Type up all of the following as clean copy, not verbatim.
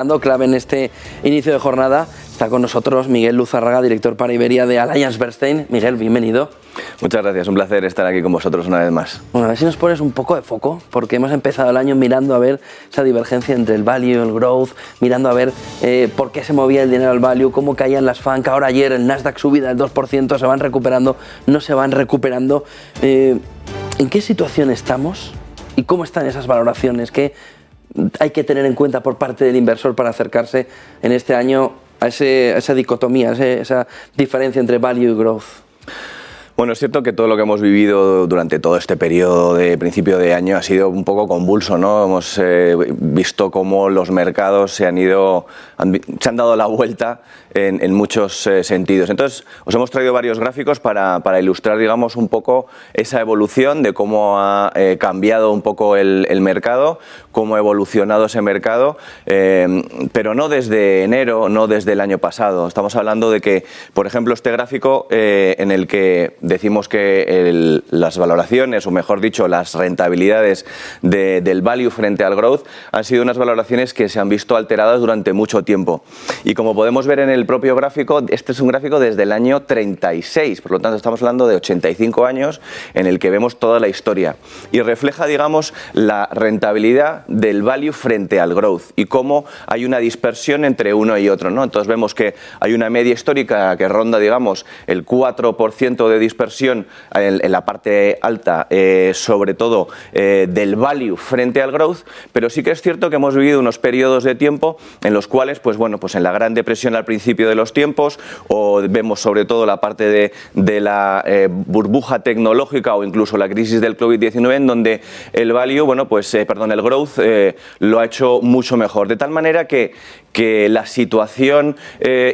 Clave en este inicio de jornada. Está con nosotros Miguel Luzárraga, director para Iberia de AllianceBernstein. Miguel, bienvenido. Muchas gracias, un placer estar aquí con vosotros una vez más. Bueno, a ver si nos pones un poco de foco, porque hemos empezado el año mirando a ver esa divergencia entre el value y el growth, mirando a ver por qué se movía el dinero al value, cómo caían las FANG. Ahora ayer el Nasdaq subida del 2%, se van recuperando, no se van recuperando. ¿En qué situación estamos y cómo están esas valoraciones? ¿Qué hay que tener en cuenta por parte del inversor para acercarse en este año a esa dicotomía, esa diferencia entre value y growth? Bueno, es cierto que todo lo que hemos vivido durante todo este periodo de principio de año ha sido un poco convulso, ¿no? Hemos visto cómo los mercados se han dado la vuelta en muchos sentidos. Entonces, os hemos traído varios gráficos para ilustrar, digamos, un poco esa evolución de cómo ha cambiado un poco el mercado, cómo ha evolucionado ese mercado, pero no desde enero, no desde el año pasado. Estamos hablando de que, por ejemplo, este gráfico en el que decimos que las valoraciones, o mejor dicho, las rentabilidades del value frente al growth han sido unas valoraciones que se han visto alteradas durante mucho tiempo. Y como podemos ver en el propio gráfico, este es un gráfico desde el año 36, por lo tanto estamos hablando de 85 años en el que vemos toda la historia. Y refleja, digamos, la rentabilidad del value frente al growth y cómo hay una dispersión entre uno y otro, ¿no? Entonces vemos que hay una media histórica que ronda, digamos, el 4% de dispersión en la parte alta, sobre todo del value frente al growth, pero sí que es cierto que hemos vivido unos periodos de tiempo en los cuales, pues bueno, pues en la Gran Depresión al principio de los tiempos, o vemos sobre todo la parte de la burbuja tecnológica o incluso la crisis del COVID-19, en donde el value, bueno, pues el growth lo ha hecho mucho mejor, de tal manera que la situación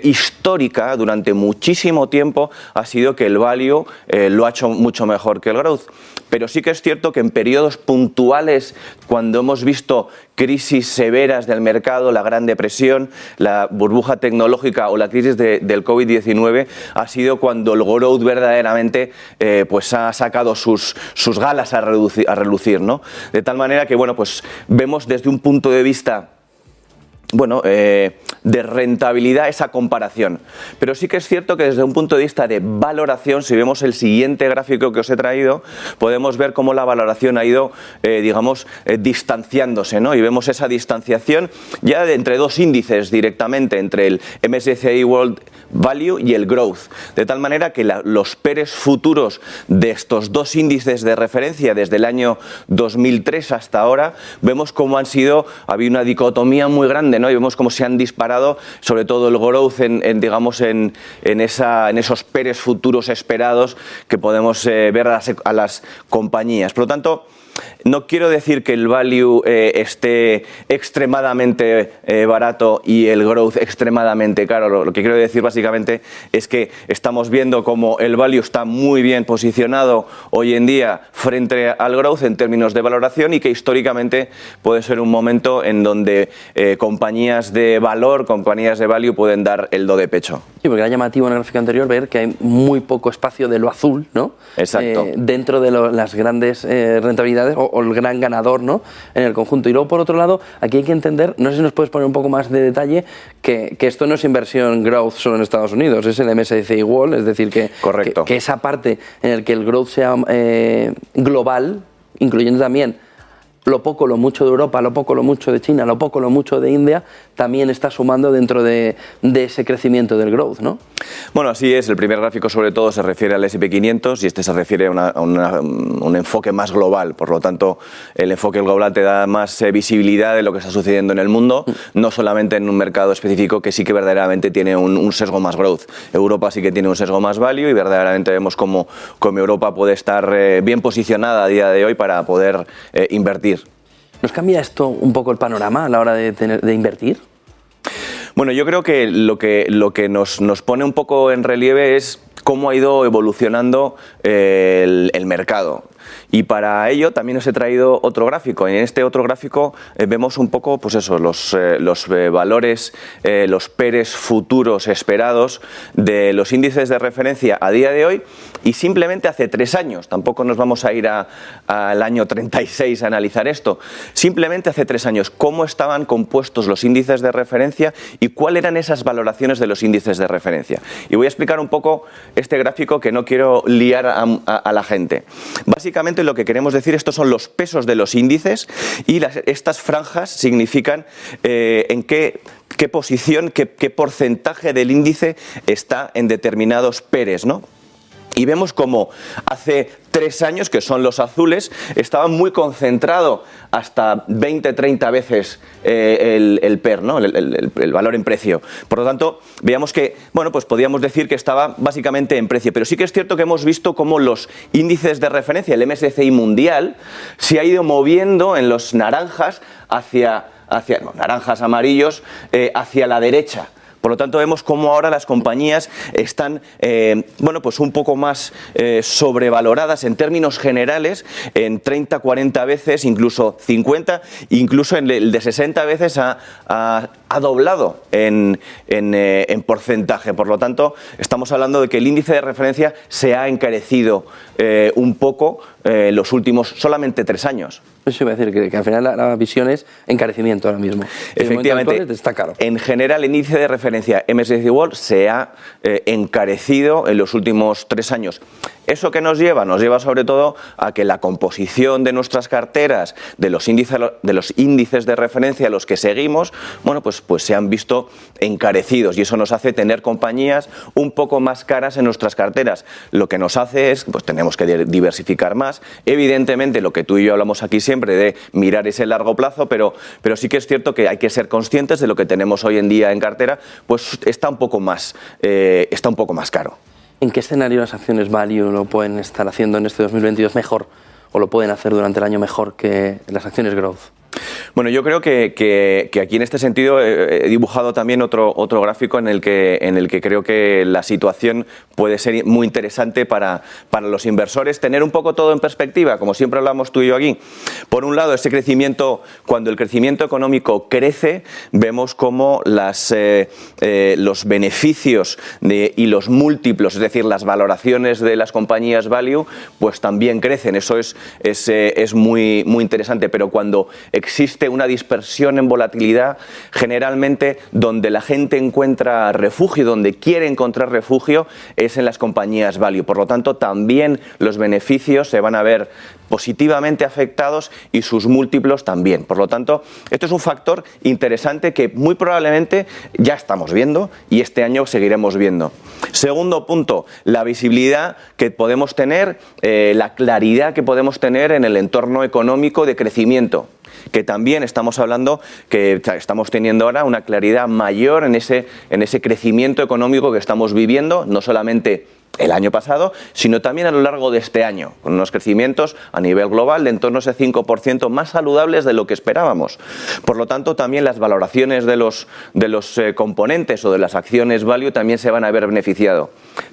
histórica durante muchísimo tiempo ha sido que el value lo ha hecho mucho mejor que el growth. Pero sí que es cierto que en periodos puntuales, cuando hemos visto crisis severas del mercado, la Gran Depresión, la burbuja tecnológica o la crisis del COVID-19, ha sido cuando el growth verdaderamente pues ha sacado sus galas a relucir, ¿no? De tal manera que, bueno, pues vemos desde un punto de vista, bueno, de rentabilidad esa comparación. Pero sí que es cierto que desde un punto de vista de valoración, si vemos el siguiente gráfico que os he traído, podemos ver cómo la valoración ha ido, digamos, distanciándose, ¿no? Y vemos esa distanciación ya entre dos índices directamente, entre el MSCI World Value y el Growth. De tal manera que los PERs futuros de estos dos índices de referencia desde el año 2003 hasta ahora, vemos cómo ha habido una dicotomía muy grande, ¿no? Y vemos cómo se han disparado, sobre todo el growth digamos en esos PERs futuros esperados que podemos ver a las compañías. Por lo tanto, no quiero decir que el value esté extremadamente barato y el growth extremadamente caro. Lo que quiero decir básicamente es que estamos viendo cómo el value está muy bien posicionado hoy en día frente al growth en términos de valoración y que históricamente puede ser un momento en donde compañías de valor, compañías de value pueden dar el do de pecho. Sí, porque era llamativo en el gráfico anterior ver que hay muy poco espacio de lo azul, ¿no? Exacto. Dentro de las grandes rentabilidades o el gran ganador, ¿no? En el conjunto. Y luego, por otro lado, aquí hay que entender, no sé si nos puedes poner un poco más de detalle, que esto no es inversión growth solo en Estados Unidos, es el MSCI World, es decir, que esa parte en la que el growth sea global, incluyendo también lo poco, lo mucho de Europa, lo poco, lo mucho de China, lo poco, lo mucho de India, también está sumando dentro de ese crecimiento del growth, ¿no? Bueno, así es. El primer gráfico sobre todo se refiere al S&P 500 y este se refiere a un enfoque más global. Por lo tanto, el enfoque global te da más visibilidad de lo que está sucediendo en el mundo, no solamente en un mercado específico que sí que verdaderamente tiene un sesgo más growth. Europa sí que tiene un sesgo más value y verdaderamente vemos cómo Europa puede estar bien posicionada a día de hoy para poder invertir. ¿Nos cambia esto un poco el panorama a la hora de invertir? Bueno, yo creo que lo que nos pone un poco en relieve es cómo ha ido evolucionando el mercado. Y para ello también os he traído otro gráfico. En este otro gráfico vemos un poco, pues eso, los valores, los PERes futuros esperados de los índices de referencia a día de hoy y simplemente hace 3 años. Tampoco nos vamos a ir al año 36 a analizar esto. Simplemente hace 3 años, cómo estaban compuestos los índices de referencia y cuáles eran esas valoraciones de los índices de referencia. Y voy a explicar un poco este gráfico que no quiero liar a la gente. Básicamente lo que queremos decir, estos son los pesos de los índices y estas franjas significan en qué posición, qué porcentaje del índice está en determinados PERes, ¿no? Y vemos como hace 3 años, que son los azules, estaba muy concentrado hasta 20-30 veces el PER, ¿no? el valor en precio. Por lo tanto, veamos que, bueno, pues podríamos decir que estaba básicamente en precio. Pero sí que es cierto que hemos visto cómo los índices de referencia, el MSCI mundial, se ha ido moviendo en los naranjas naranjas amarillos, hacia la derecha. Por lo tanto, vemos cómo ahora las compañías están bueno, pues un poco más sobrevaloradas en términos generales, en 30, 40 veces, incluso 50, incluso en el de 60 veces ha doblado en porcentaje. Por lo tanto, estamos hablando de que el índice de referencia se ha encarecido un poco los últimos solamente 3 años. Eso iba a decir, que al final la visión es encarecimiento ahora mismo. Efectivamente, está caro. En general el índice de referencia MSCI World se ha encarecido en los últimos 3 años. ¿Eso qué nos lleva? Nos lleva sobre todo a que la composición de nuestras carteras, de los índices de referencia a los que seguimos, bueno, pues se han visto encarecidos y eso nos hace tener compañías un poco más caras en nuestras carteras. Lo que nos hace es, pues tenemos que diversificar más. Evidentemente, lo que tú y yo hablamos aquí siempre de mirar ese largo plazo, pero sí que es cierto que hay que ser conscientes de lo que tenemos hoy en día en cartera, pues está un poco más caro. ¿En qué escenario las acciones value lo pueden estar haciendo en este 2022 mejor o lo pueden hacer durante el año mejor que las acciones growth? Bueno, yo creo que aquí en este sentido he dibujado también otro gráfico en el que creo que la situación puede ser muy interesante para los inversores. Tener un poco todo en perspectiva, como siempre hablamos tú y yo aquí. Por un lado, ese crecimiento, cuando el crecimiento económico crece, vemos cómo los beneficios y los múltiplos, es decir, las valoraciones de las compañías value, pues también crecen. Eso es muy interesante, pero cuando existe una dispersión en volatilidad, generalmente donde la gente encuentra refugio, donde quiere encontrar refugio, es en las compañías value. Por lo tanto, también los beneficios se van a ver positivamente afectados y sus múltiplos también. Por lo tanto, esto es un factor interesante que muy probablemente ya estamos viendo y este año seguiremos viendo. Segundo punto, la visibilidad que podemos tener, la claridad que podemos tener en el entorno económico de crecimiento, que también estamos hablando que estamos teniendo ahora una claridad mayor en ese crecimiento económico que estamos viviendo, no solamente el año pasado, sino también a lo largo de este año, con unos crecimientos a nivel global de en torno a ese 5% más saludables de lo que esperábamos. Por lo tanto, también las valoraciones de los componentes o de las acciones value también se van a ver beneficiado.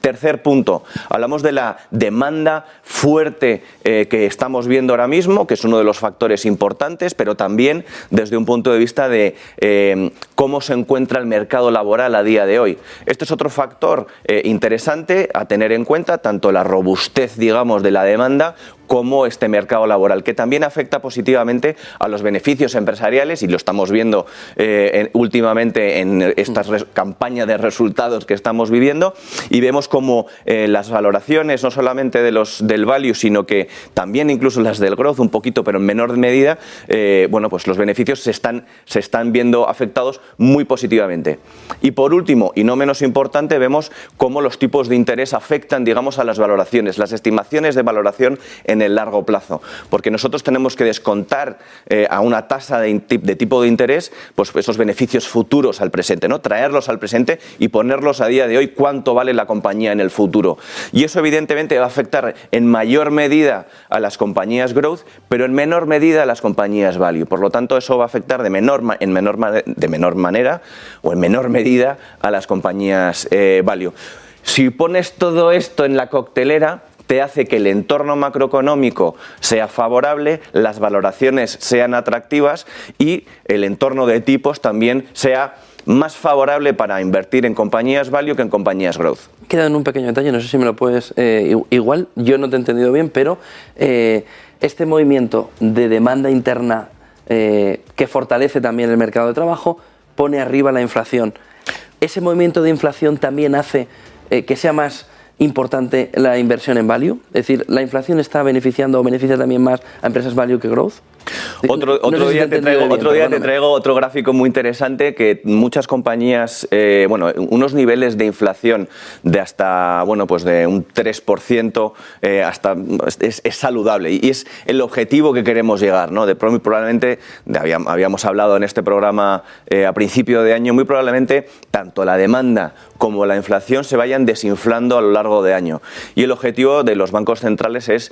Tercer punto, hablamos de la demanda fuerte que estamos viendo ahora mismo, que es uno de los factores importantes, pero también desde un punto de vista de cómo se encuentra el mercado laboral a día de hoy. Este es otro factor interesante a tener en cuenta, tanto la robustez, digamos, de la demanda como este mercado laboral, que también afecta positivamente a los beneficios empresariales y lo estamos viendo últimamente en estas campañas de resultados que estamos viviendo y vemos como las valoraciones no solamente del value, sino que también incluso las del growth un poquito, pero en menor medida, bueno, pues los beneficios se están viendo afectados muy positivamente. Y por último, y no menos importante, vemos cómo los tipos de interés afectan, digamos, a las valoraciones, las estimaciones de valoración en el largo plazo, porque nosotros tenemos que descontar a una tasa de tipo de interés pues esos beneficios futuros al presente, ¿no? Traerlos al presente y ponerlos a día de hoy cuánto vale la compañía en el futuro. Y eso evidentemente va a afectar en mayor medida a las compañías growth, pero en menor medida a las compañías value. Por lo tanto, eso va a afectar de menor manera o en menor medida a las compañías value. Si pones todo esto en la coctelera, te hace que el entorno macroeconómico sea favorable, las valoraciones sean atractivas y el entorno de tipos también sea más favorable para invertir en compañías value que en compañías growth. Queda en un pequeño detalle, no sé si me lo puedes... igual, yo no te he entendido bien, pero este movimiento de demanda interna que fortalece también el mercado de trabajo pone arriba la inflación. ¿Ese movimiento de inflación también hace que sea más importante la inversión en value? Es decir, ¿la inflación está beneficiando o beneficia también más a empresas value que growth? Otro día te traigo otro gráfico muy interesante, que muchas compañías, unos niveles de inflación de hasta, pues de un 3%, hasta es saludable y es el objetivo que queremos llegar, ¿no? Probablemente, habíamos hablado en este programa a principio de año, muy probablemente tanto la demanda como la inflación se vayan desinflando a lo largo de año. Y el objetivo de los bancos centrales es,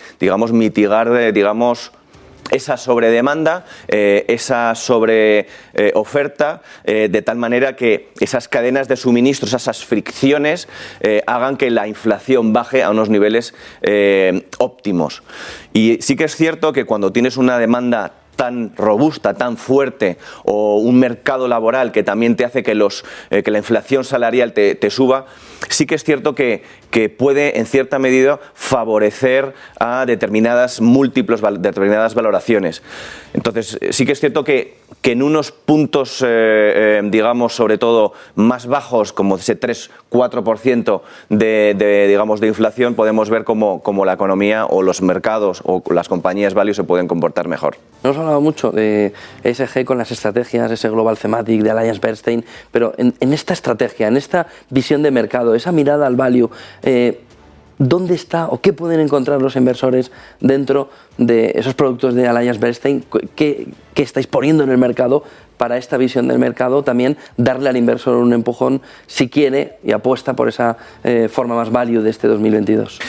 mitigar, esa sobredemanda, esa sobreoferta, de tal manera que esas cadenas de suministros, esas fricciones, hagan que la inflación baje a unos niveles óptimos. Y sí que es cierto que cuando tienes una demanda tan robusta, tan fuerte, o un mercado laboral que también te hace que la inflación salarial te suba, sí que es cierto que puede en cierta medida favorecer a determinadas valoraciones. Entonces sí que es cierto que en unos puntos, sobre todo más bajos, como ese 3-4% de inflación, podemos ver cómo la economía o los mercados o las compañías value se pueden comportar mejor. Hemos hablado mucho de ESG con las estrategias, ese Global Thematic de AllianceBernstein, pero en esta estrategia, en esta visión de mercado, esa mirada al value, ¿dónde está o qué pueden encontrar los inversores dentro de esos productos de AllianceBernstein? ¿Qué estáis poniendo en el mercado para esta visión del mercado? También darle al inversor un empujón si quiere y apuesta por esa forma más value de este 2022.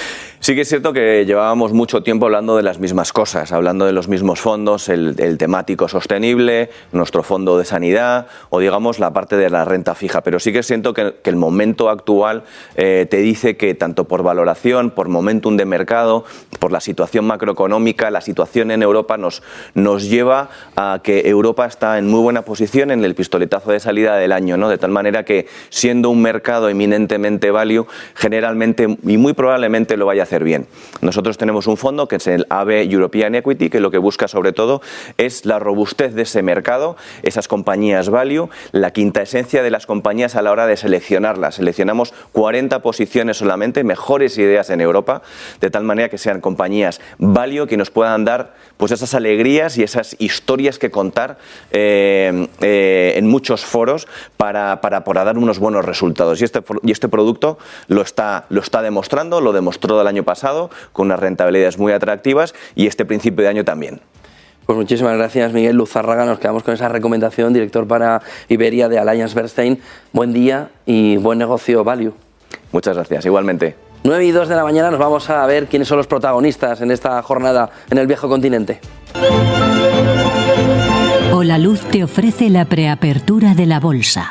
Sí que es cierto que llevábamos mucho tiempo hablando de las mismas cosas, hablando de los mismos fondos, el temático sostenible, nuestro fondo de sanidad o la parte de la renta fija. Pero sí que siento que el momento actual te dice que tanto por valoración, por momentum de mercado, por la situación macroeconómica, la situación en Europa nos lleva a que Europa está en muy buena posición en el pistoletazo de salida del año, ¿no? De tal manera que, siendo un mercado eminentemente value, generalmente y muy probablemente lo vaya a hacer bien. Nosotros tenemos un fondo que es el AB European Equity, que lo que busca sobre todo es la robustez de ese mercado, esas compañías value, la quinta esencia de las compañías a la hora de seleccionarlas. Seleccionamos 40 posiciones solamente, mejores ideas en Europa, de tal manera que sean compañías value que nos puedan dar esas alegrías y esas historias que contar en muchos foros para dar unos buenos resultados. Y este producto lo está demostrando, lo demostró el año pasado con unas rentabilidades muy atractivas y este principio de año también. Pues muchísimas gracias, Miguel Luzárraga. Nos quedamos con esa recomendación, director para Iberia de AllianceBernstein. Buen día y buen negocio value. Muchas gracias, igualmente. 9:02 de la mañana, nos vamos a ver quiénes son los protagonistas en esta jornada en el viejo continente. Holaluz te ofrece la preapertura de la bolsa.